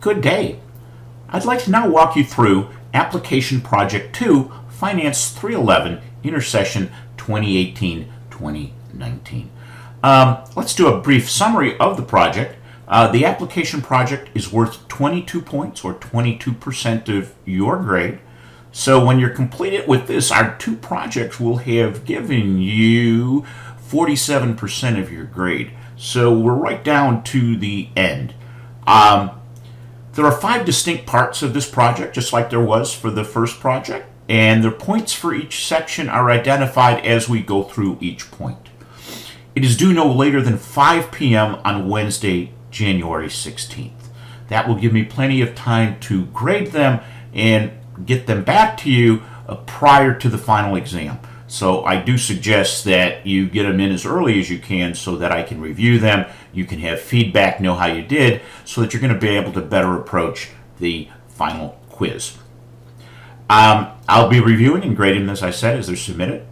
Good day. I'd like to now walk you through Application Project 2, Finance 311, Intersession 2018-2019. Let's do a brief summary of the project. The application project is worth 22 points, or 22% of your grade. So when you're completed with this, our two projects will have given you 47% of your grade. So we're right down to the end. There are 5 distinct parts of this project, just like there was for the first project, and the points for each section are identified as we go through each point. It is due no later than 5 p.m. on Wednesday, January 16th. That will give me plenty of time to grade them and get them back to you prior to the final exam. So I do suggest that you get them in as early as you can so that I can review them. You can have feedback, know how you did, so that you're going to be able to better approach the final quiz. I'll be reviewing and grading, as I said, as they're submitted.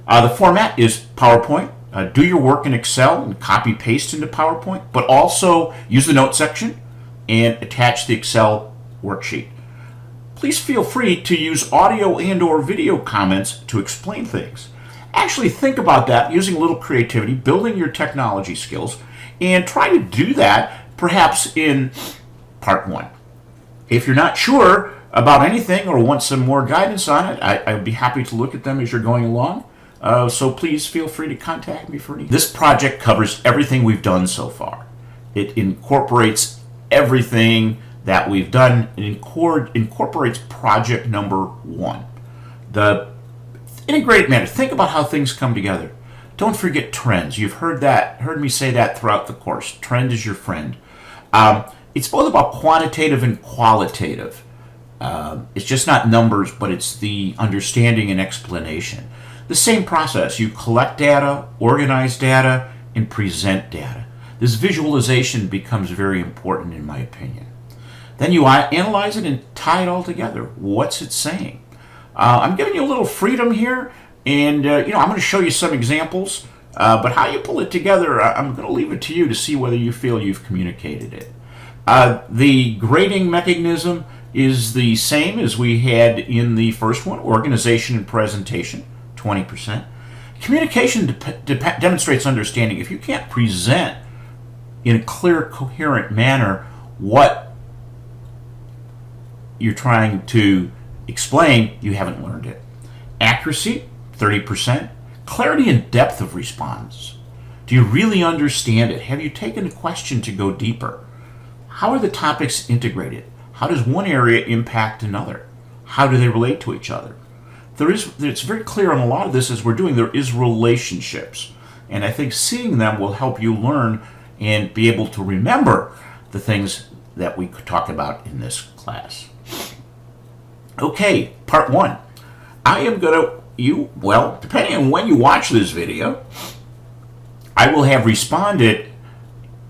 The format is PowerPoint. Do your work in Excel and copy paste into PowerPoint, but also use the notes section and attach the Excel worksheet. Please feel free to use audio and or video comments to explain things. Actually think about that, using a little creativity, building your technology skills, and try to do that perhaps in part 1. If you're not sure about anything or want some more guidance on it, I'd be happy to look at them as you're going along. So please feel free to contact me for anything. This project covers everything we've done so far. It incorporates everything that we've done. It incorporates project number 1. The integrated manner. Think about how things come together. Don't forget trends. You've heard me say that throughout the course. Trend is your friend. It's both about quantitative and qualitative. It's just not numbers, but it's the understanding and explanation. The same process. You collect data, organize data, and present data. This visualization becomes very important in my opinion. Then you analyze it and tie it all together. What's it saying? I'm giving you a little freedom here, and I'm going to show you some examples, but how you pull it together, I'm going to leave it to you to see whether you feel you've communicated it. The grading mechanism is the same as we had in the first one: organization and presentation, 20%. Communication demonstrates understanding. If you can't present in a clear, coherent manner what you're trying to explain, you haven't learned it. Accuracy, 30%. Clarity and depth of response. Do you really understand it? Have you taken a question to go deeper? How are the topics integrated? How does one area impact another? How do they relate to each other? It's very clear on a lot of this as we're doing, there is relationships. And I think seeing them will help you learn and be able to remember the things that we could talk about in this class. Okay, part 1. I am going to, depending on when you watch this video, I will have responded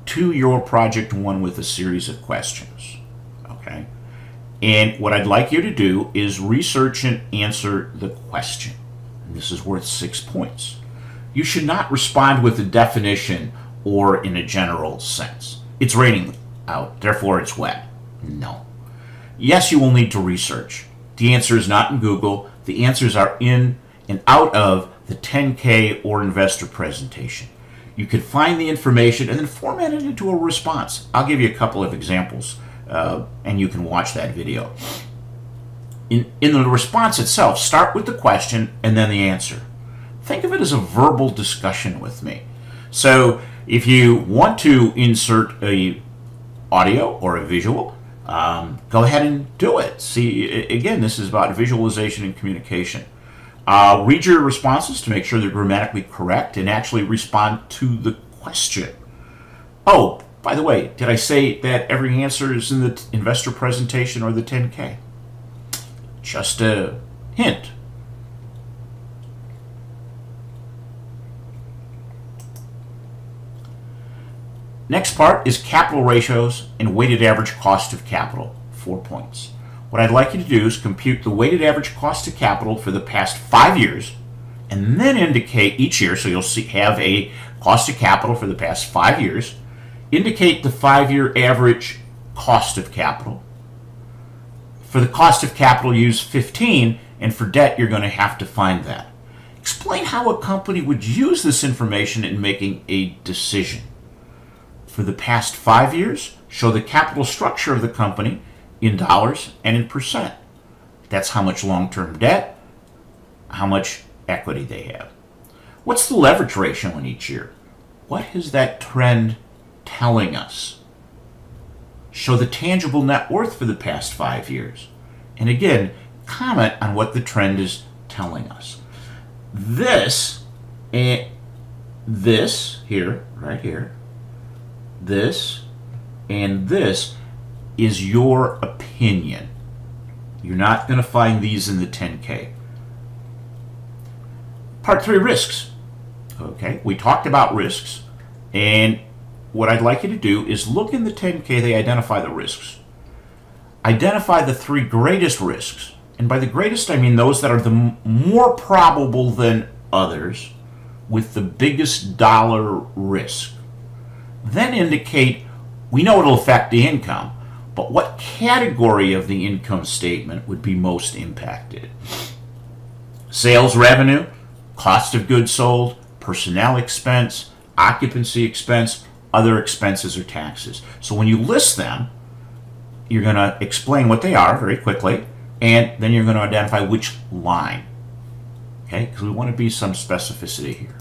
to your project 1 with a series of questions. Okay? And what I'd like you to do is research and answer the question. And this is worth 6 points. You should not respond with a definition or in a general sense. It's raining out, therefore it's wet. No. Yes, you will need to research. The answer is not in Google. The answers are in and out of the 10K or investor presentation. You can find the information and then format it into a response. I'll give you a couple of examples, and you can watch that video. In the response itself, start with the question and then the answer. Think of it as a verbal discussion with me. So if you want to insert a audio or a visual, go ahead and do it. See, again, this is about visualization and communication. Read your responses to make sure they're grammatically correct and actually respond to the question. Oh, by the way, did I say that every answer is in the investor presentation or the 10K? Just a hint. Next part is capital ratios and weighted average cost of capital, 4 points. What I'd like you to do is compute the weighted average cost of capital for the past 5 years and then indicate each year, so you'll have a cost of capital for the past 5 years, indicate the 5-year average cost of capital. For the cost of capital, use 15, and for debt, you're going to have to find that. Explain how a company would use this information in making a decision. For the past 5 years, show the capital structure of the company in dollars and in percent. That's how much long-term debt, how much equity they have. What's the leverage ratio in each year? What is that trend telling us? Show the tangible net worth for the past 5 years. And again, comment on what the trend is telling us. This and this here, right here, this and this is your opinion. You're not going to find these in the 10K. Part 3, risks. Okay, we talked about risks, and what I'd like you to do is look in the 10K, they identify the risks. Identify the 3 greatest risks. And by the greatest, I mean those that are the more probable than others with the biggest dollar risk. Then indicate, we know it'll affect the income, but what category of the income statement would be most impacted? Sales revenue, cost of goods sold, personnel expense, occupancy expense, other expenses or taxes. So when you list them, you're going to explain what they are very quickly, and then you're going to identify which line. Okay, because we want to be some specificity here.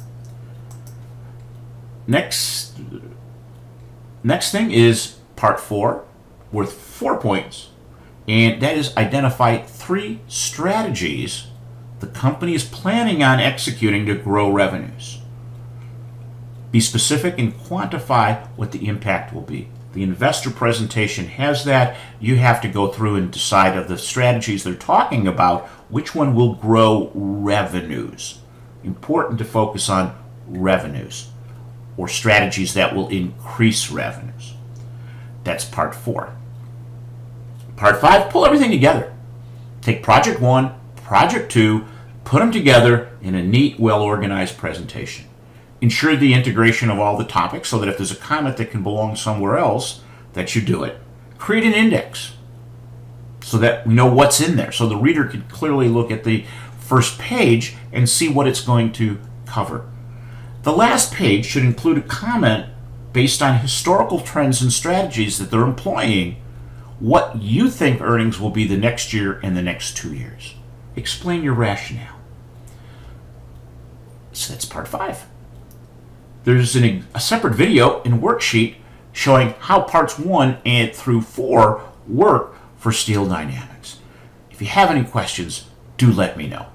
Next thing is part 4, worth 4 points, and that is identify 3 strategies the company is planning on executing to grow revenues. Be specific and quantify what the impact will be. The investor presentation has that. You have to go through and decide of the strategies they're talking about, which one will grow revenues. Important to focus on revenues or strategies that will increase revenues. That's part 4. Part 5, pull everything together. Take project 1, project 2, put them together in a neat, well-organized presentation. Ensure the integration of all the topics so that if there's a comment that can belong somewhere else, that you do it. Create an index so that we know what's in there, so the reader can clearly look at the first page and see what it's going to cover. The last page should include a comment based on historical trends and strategies that they're employing, what you think earnings will be the next year and the next 2 years. Explain your rationale. So that's part 5. There's a separate video and worksheet showing how parts 1 and through 4 work for Steel Dynamics. If you have any questions, do let me know.